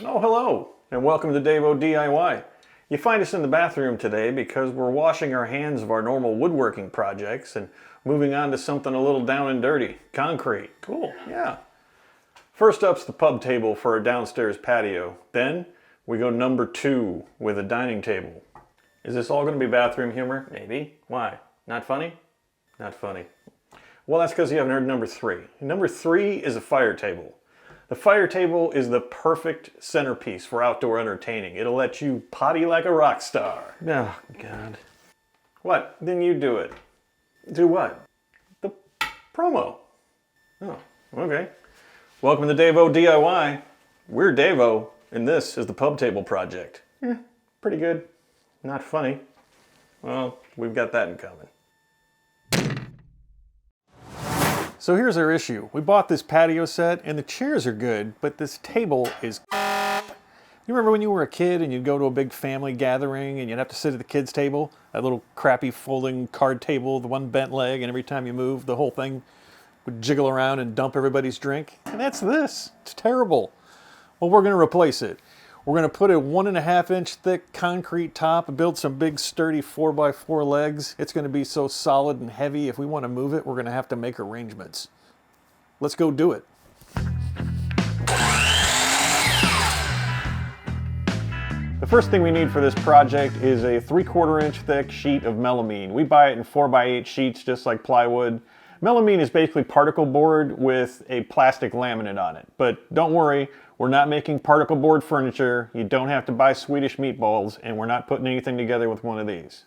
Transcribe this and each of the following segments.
Oh, hello, and welcome to Devo DIY. You find us in the bathroom today because we're washing our hands of our normal woodworking projects and moving on to something a little down and dirty, concrete. Cool, yeah. First up's the pub table for our downstairs patio. Then we go number 2 with a dining table. Is this all going to be bathroom humor? Maybe. Why? Not funny? Not funny. Well, that's because you haven't heard number 3. Number 3 is a fire table. The fire table is the perfect centerpiece for outdoor entertaining. It'll let you potty like a rock star. Oh, God. What? Then you do it. Do what? The promo. Oh, okay. Welcome to Devo DIY. We're Devo, and this is the Pub Table Project. Pretty good. Not funny. Well, we've got that in common. So here's our issue. We bought this patio set, and the chairs are good, but this table is You remember when you were a kid and you'd go to a big family gathering and you'd have to sit at the kids' table? That little crappy folding card table, the one bent leg, and every time you moved, the whole thing would jiggle around and dump everybody's drink? And that's this. It's terrible. Well, we're going to replace it. We're going to put a 1.5-inch thick concrete top and build some big sturdy 4x4 legs. It's going to be so solid and heavy, if we want to move it, we're going to have to make arrangements. Let's go do it. The first thing we need for this project is a 3/4-inch thick sheet of melamine. We buy it in 4x8 sheets, just like plywood. Melamine is basically particle board with a plastic laminate on it. But don't worry, we're not making particle board furniture. You don't have to buy Swedish meatballs, and we're not putting anything together with one of these.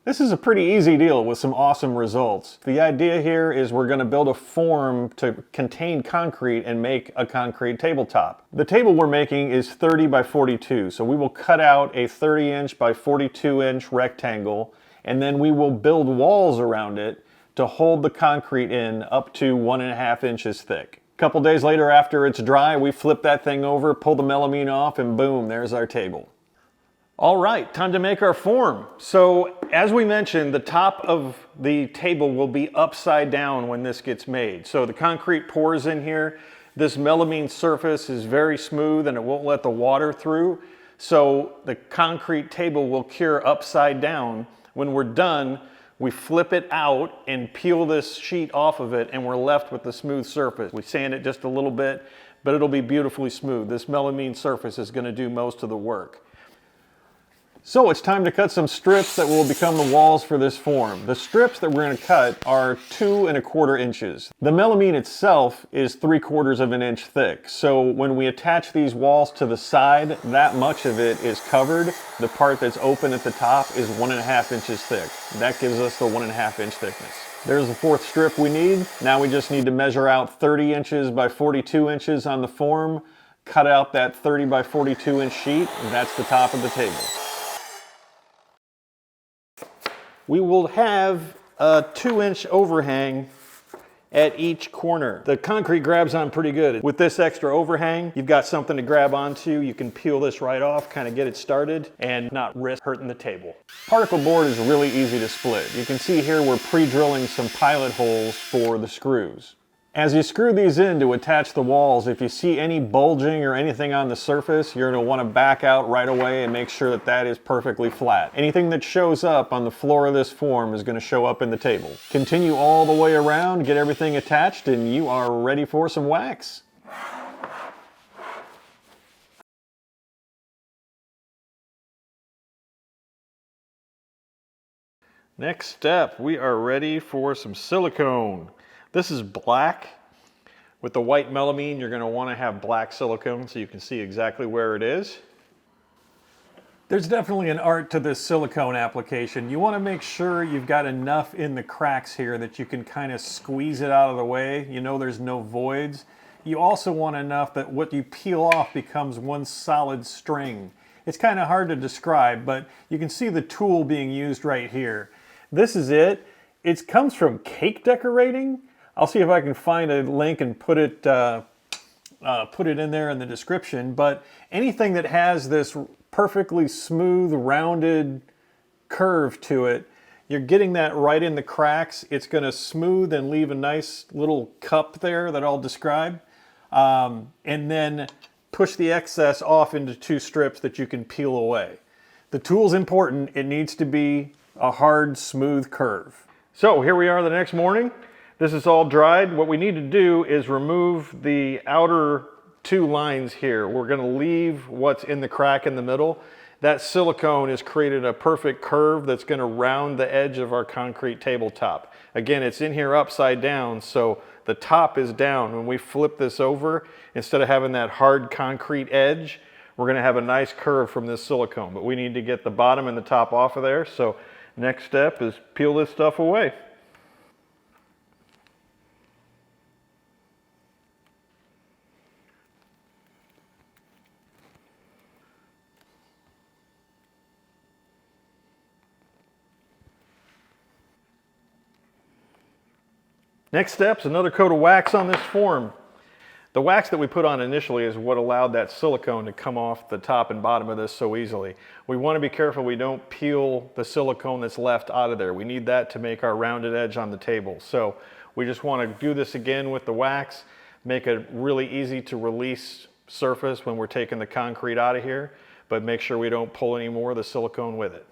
This is a pretty easy deal with some awesome results. The idea here is we're going to build a form to contain concrete and make a concrete tabletop. The table we're making is 30 by 42, so we will cut out a 30-inch by 42-inch rectangle, and then we will build walls around it to hold the concrete in up to 1.5 inches thick. A couple days later, after it's dry, we flip that thing over, pull the melamine off, and boom, there's our table. All right, time to make our form. So, as we mentioned, the top of the table will be upside down when this gets made. So the concrete pours in here. This melamine surface is very smooth and it won't let the water through. So the concrete table will cure upside down. When we're done, we flip it out and peel this sheet off of it, and we're left with the smooth surface. We sand it just a little bit, but it'll be beautifully smooth. This melamine surface is going to do most of the work. So it's time to cut some strips that will become the walls for this form. The strips that we're going to cut are 2¼ inches. The melamine itself is 3/4 inch thick. So when we attach these walls to the side, that much of it is covered. The part that's open at the top is 1.5 inches thick. That gives us the 1.5 inch thickness. There's the 4th strip we need. Now we just need to measure out 30 inches by 42 inches on the form, cut out that 30 by 42 inch sheet, and that's the top of the table. We will have a 2-inch overhang at each corner. The concrete grabs on pretty good. With this extra overhang, you've got something to grab onto. You can peel this right off, kind of get it started, and not risk hurting the table. Particle board is really easy to split. You can see here we're pre-drilling some pilot holes for the screws. As you screw these in to attach the walls, if you see any bulging or anything on the surface, you're going to want to back out right away and make sure that that is perfectly flat. Anything that shows up on the floor of this form is going to show up in the table. Continue all the way around, get everything attached, and you are ready for some wax. Next step, we are ready for some silicone. This is black. With the white melamine, you're going to want to have black silicone so you can see exactly where it is. There's definitely an art to this silicone application. You want to make sure you've got enough in the cracks here that you can kind of squeeze it out of the way. You know there's no voids. You also want enough that what you peel off becomes one solid string. It's kind of hard to describe, but you can see the tool being used right here. This is it. It comes from cake decorating. I'll see if I can find a link and put it in there in the description. But anything that has this perfectly smooth, rounded curve to it, you're getting that right in the cracks. It's going to smooth and leave a nice little cup there that I'll describe. And then push the excess off into 2 strips that you can peel away. The tool's important. It needs to be a hard, smooth curve. So here we are the next morning. This is all dried. What we need to do is remove the outer 2 lines here. We're going to leave what's in the crack in the middle. That silicone has created a perfect curve that's going to round the edge of our concrete tabletop. Again, it's in here upside down, so the top is down. When we flip this over, instead of having that hard concrete edge, we're going to have a nice curve from this silicone. But we need to get the bottom and the top off of there. So next step is peel this stuff away. Next step is another coat of wax on this form. The wax that we put on initially is what allowed that silicone to come off the top and bottom of this so easily. We want to be careful we don't peel the silicone that's left out of there. We need that to make our rounded edge on the table. So we just want to do this again with the wax, make a really easy to release surface when we're taking the concrete out of here, but make sure we don't pull any more of the silicone with it.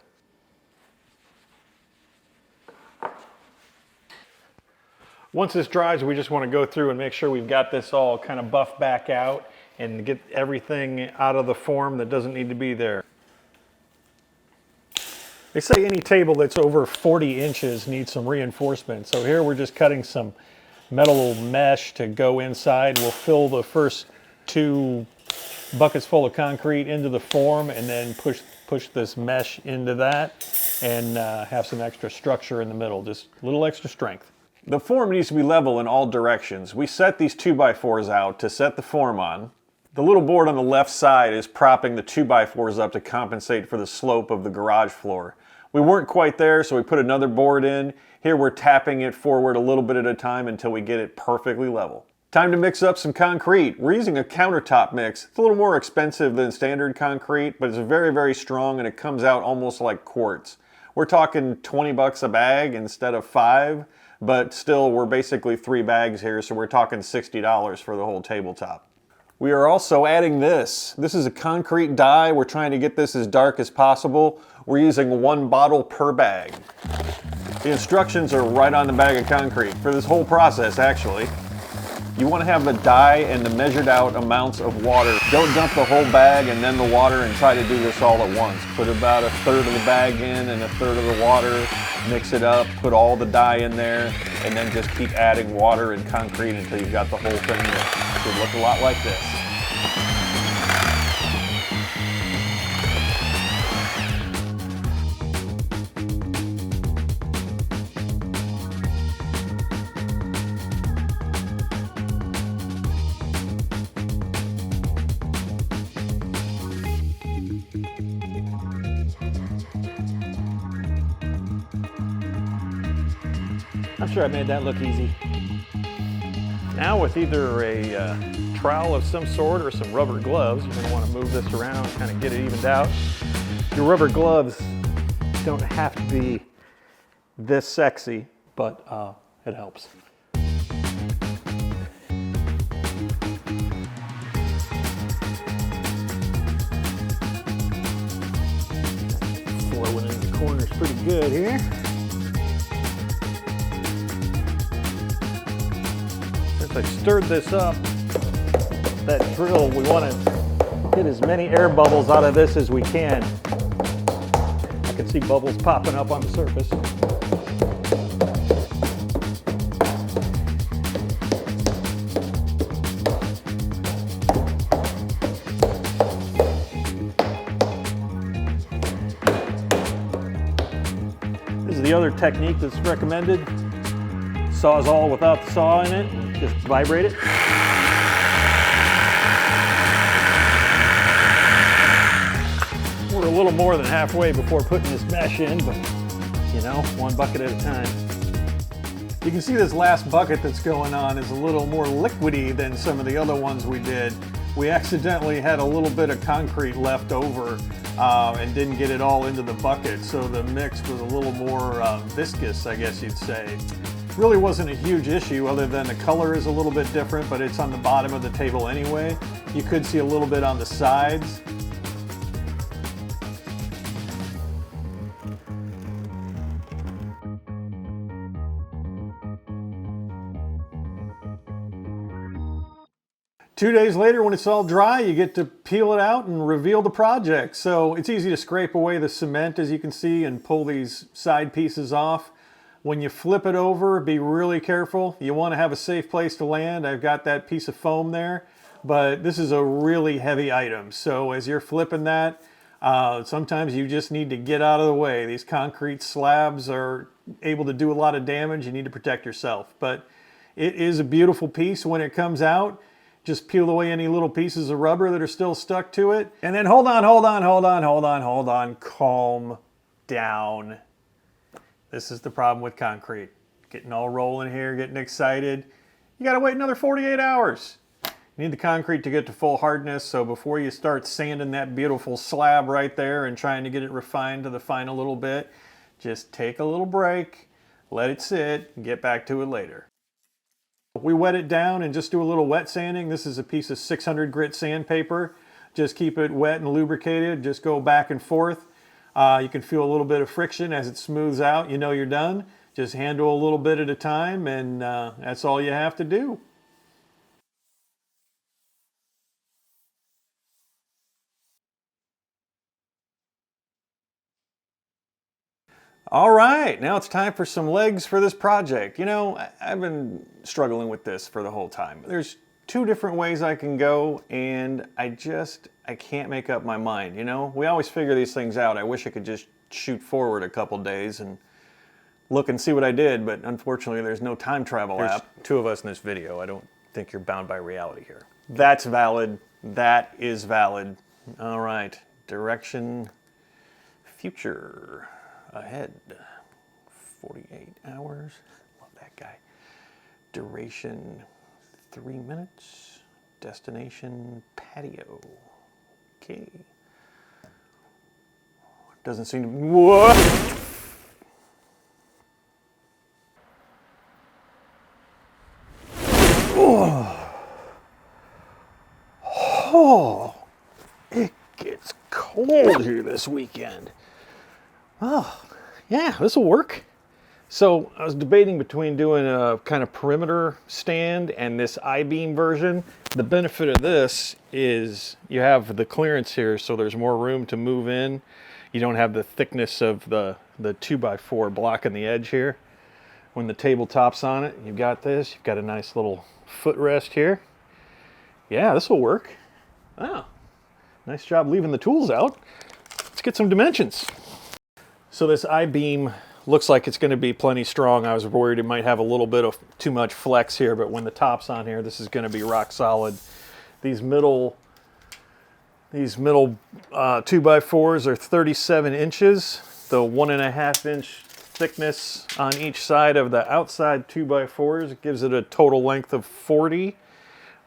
Once this dries, we just want to go through and make sure we've got this all kind of buffed back out and get everything out of the form that doesn't need to be there. They say any table that's over 40 inches needs some reinforcement. So here we're just cutting some metal mesh to go inside. We'll fill the first 2 buckets full of concrete into the form and then push this mesh into that and have some extra structure in the middle, just a little extra strength. The form needs to be level in all directions. We set these 2x4s out to set the form on. The little board on the left side is propping the 2x4s up to compensate for the slope of the garage floor. We weren't quite there, so we put another board in. Here we're tapping it forward a little bit at a time until we get it perfectly level. Time to mix up some concrete. We're using a countertop mix. It's a little more expensive than standard concrete, but it's very, very strong and it comes out almost like quartz. We're talking 20 bucks a bag instead of 5. But still, we're basically 3 bags here, so we're talking $60 for the whole tabletop. We are also adding this. This is a concrete dye. We're trying to get this as dark as possible. We're using 1 bottle per bag. The instructions are right on the bag of concrete for this whole process, actually. You want to have the dye and the measured out amounts of water. Don't dump the whole bag and then the water and try to do this all at once. Put about 1/3 of the bag in and 1/3 of the water. Mix it up, put all the dye in there, and then just keep adding water and concrete until you've got the whole thing mixed. It should look a lot like this. I'm sure I made that look easy. Now with either a trowel of some sort or some rubber gloves, you're going to want to move this around, kind of get it evened out. Your rubber gloves don't have to be this sexy, but it helps. Flowing in the corners pretty good here. I stirred this up, that drill, we want to get as many air bubbles out of this as we can. I can see bubbles popping up on the surface. This is the other technique that's recommended. Sawzall without the saw in it. Just vibrate it. We're a little more than halfway before putting this mesh in, but you know, 1 bucket at a time. You can see this last bucket that's going on is a little more liquidy than some of the other ones we did. We accidentally had a little bit of concrete left over and didn't get it all into the bucket, so the mix was a little more viscous, I guess you'd say. Really wasn't a huge issue other than the color is a little bit different, but it's on the bottom of the table anyway. You could see a little bit on the sides. Two days later, when it's all dry, you get to peel it out and reveal the project. So it's easy to scrape away the cement, as you can see, and pull these side pieces off. When you flip it over, be really careful. You want to have a safe place to land. I've got that piece of foam there, but this is a really heavy item. So as you're flipping that, sometimes you just need to get out of the way. These concrete slabs are able to do a lot of damage. You need to protect yourself. But it is a beautiful piece when it comes out. Just peel away any little pieces of rubber that are still stuck to it. And then hold on, calm down. This is the problem with concrete. Getting all rolling here, getting excited. You gotta wait another 48 hours. You need the concrete to get to full hardness, so before you start sanding that beautiful slab right there and trying to get it refined to the final little bit, just take a little break, let it sit, and get back to it later. We wet it down and just do a little wet sanding. This is a piece of 600 grit sandpaper. Just keep it wet and lubricated. Just go back and forth. You can feel a little bit of friction as it smooths out. You know you're done. Just handle a little bit at a time, and that's all you have to do. All right, now it's time for some legs for this project. You know, I've been struggling with this for the whole time. There's two different ways I can go, and I can't make up my mind, you know? We always figure these things out. I wish I could just shoot forward a couple days and look and see what I did, but unfortunately there's no time travel app. Two of us in this video. I don't think you're bound by reality here. That's valid. That is valid. All right, direction, future. Ahead, 48 hours, love that guy. Duration, 3 minutes. Destination, patio. Okay. Doesn't seem to, what? Oh, it gets cold here this weekend. Oh, yeah, this will work. So I was debating between doing a kind of perimeter stand and this I-beam version. The benefit of this is you have the clearance here, so there's more room to move in. You don't have the thickness of the 2x4 blocking the edge here. When the tabletop's on it, you've got this. You've got a nice little footrest here. Yeah, this will work. Wow, nice job leaving the tools out. Let's get some dimensions. So this I-beam looks like it's going to be plenty strong. I was worried it might have a little bit of too much flex here, but when the top's on here, this is going to be rock solid. These middle 2x4s are 37 inches. The 1.5 inch thickness on each side of the outside 2x4s gives it a total length of 40.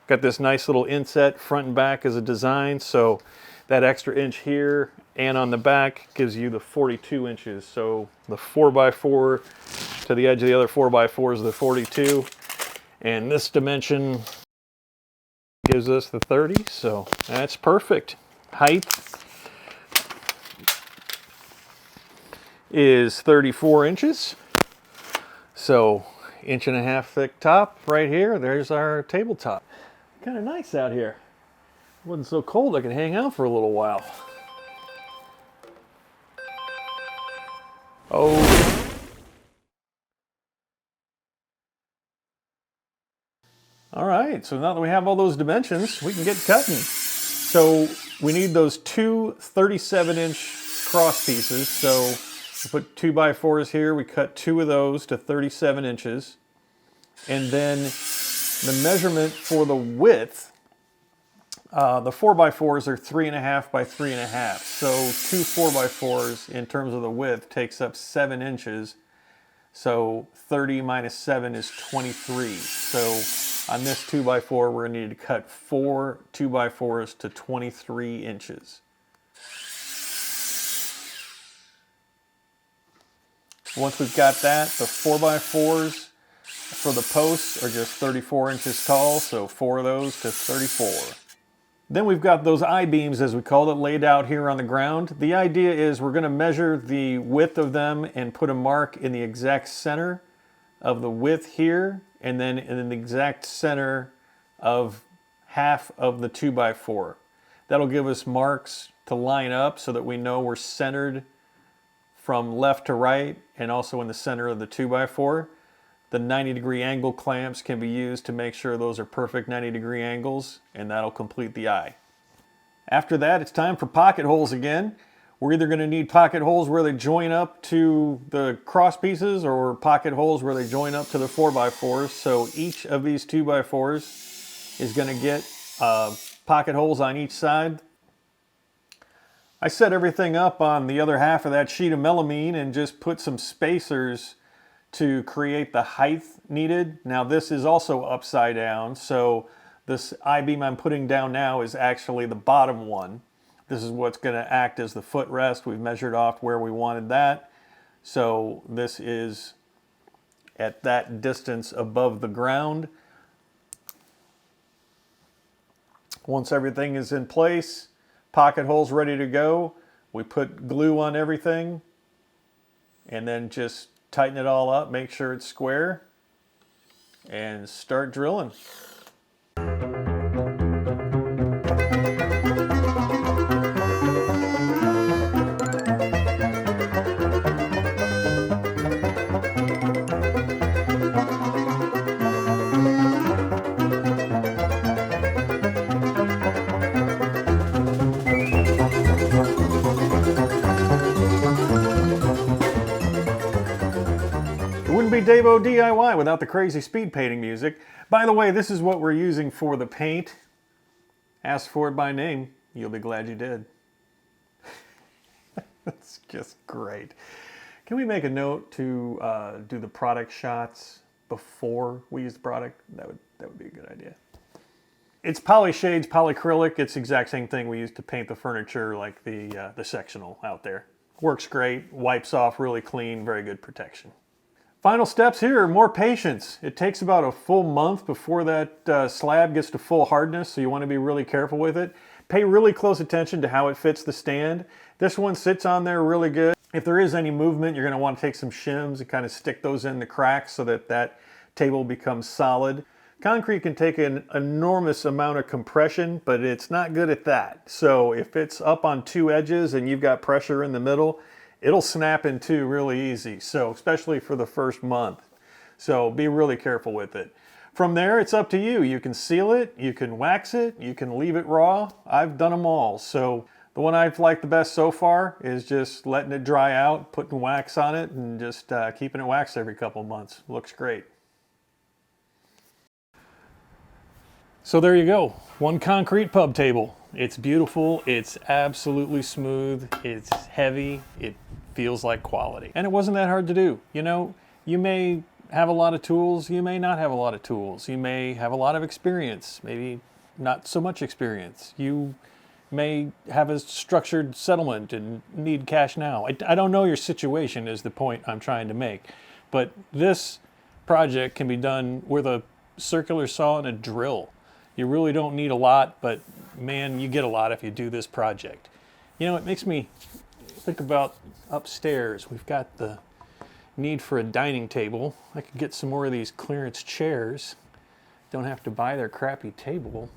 Got this nice little inset front and back as a design, so that extra inch here and on the back gives you the 42 inches. So the 4x4 to the edge of the other 4x4 is the 42. And this dimension gives us the 30, so that's perfect. Height is 34 inches. So 1.5 inch thick top right here. There's our tabletop. Kind of nice out here. It wasn't so cold I could hang out for a little while. Oh. All right, so now that we have all those dimensions, we can get cutting. So we need those two 37-inch cross pieces. So we put 2x4s here. We cut 2 of those to 37 inches. And then the measurement for the width, the 4x4s are 3.5 by 3.5. So 2 4x4s in terms of the width takes up 7 inches. So 30 minus 7 is 23. So on this 2x4, we're going to need to cut 4 2x4s to 23 inches. Once we've got that, the 4x4s for the posts are just 34 inches tall, so 4 of those to 34. Then we've got those I-beams, as we call it, laid out here on the ground. The idea is we're going to measure the width of them and put a mark in the exact center of the width here, and then in the exact center of half of the 2x4. That'll give us marks to line up so that we know we're centered from left to right and also in the center of the 2x4. The 90-degree angle clamps can be used to make sure those are perfect 90-degree angles, and that'll complete the eye. After that, it's time for pocket holes again. We're either going to need pocket holes where they join up to the cross pieces or pocket holes where they join up to the 4x4s. So each of these 2x4s is going to get pocket holes on each side. I set everything up on the other half of that sheet of melamine and just put some spacers to create the height needed. Now this is also upside down, so this I-beam I'm putting down now is actually the bottom one. This is what's going to act as the footrest. We've measured off where we wanted that. So this is at that distance above the ground. Once everything is in place, pocket holes ready to go, we put glue on everything and then just tighten it all up, make sure it's square, and start drilling. Wouldn't be Devo DIY without the crazy speed painting music. By the way, this is what we're using for the paint. Ask for it by name. You'll be glad you did. That's just great. Can we make a note to do the product shots before we use the product? That would be a good idea. It's Polyshades polyacrylic. It's the exact same thing we use to paint the furniture, like the sectional out there. Works great, wipes off really clean, very good protection. Final steps here, more patience. It takes about a full month before that slab gets to full hardness, so you want to be really careful with it. Pay really close attention to how it fits the stand. This one sits on there really good. If there is any movement, you're going to want to take some shims and kind of stick those in the cracks so that that table becomes solid. Concrete can take an enormous amount of compression, but it's not good at that. So if it's up on two edges and you've got pressure in the middle, it'll snap in two really easy, so especially for the first month. So be really careful with it. From there, it's up to you. You can seal it, you can wax it, you can leave it raw. I've done them all. So the one I've liked the best so far is just letting it dry out, putting wax on it, and just keeping it waxed every couple of months. Looks great. So there you go, one concrete pub table. It's beautiful, it's absolutely smooth, it's heavy, it feels like quality. And it wasn't that hard to do. You know, you may have a lot of tools, you may not have a lot of tools. You may have a lot of experience, maybe not so much experience. You may have a structured settlement and need cash now. I don't know your situation is the point I'm trying to make. But this project can be done with a circular saw and a drill. You really don't need a lot, but man, you get a lot if you do this project. You know, it makes me think about upstairs. We've got the need for a dining table. I could get some more of these clearance chairs. Don't have to buy their crappy table.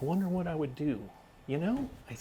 I wonder what I would do. You know, I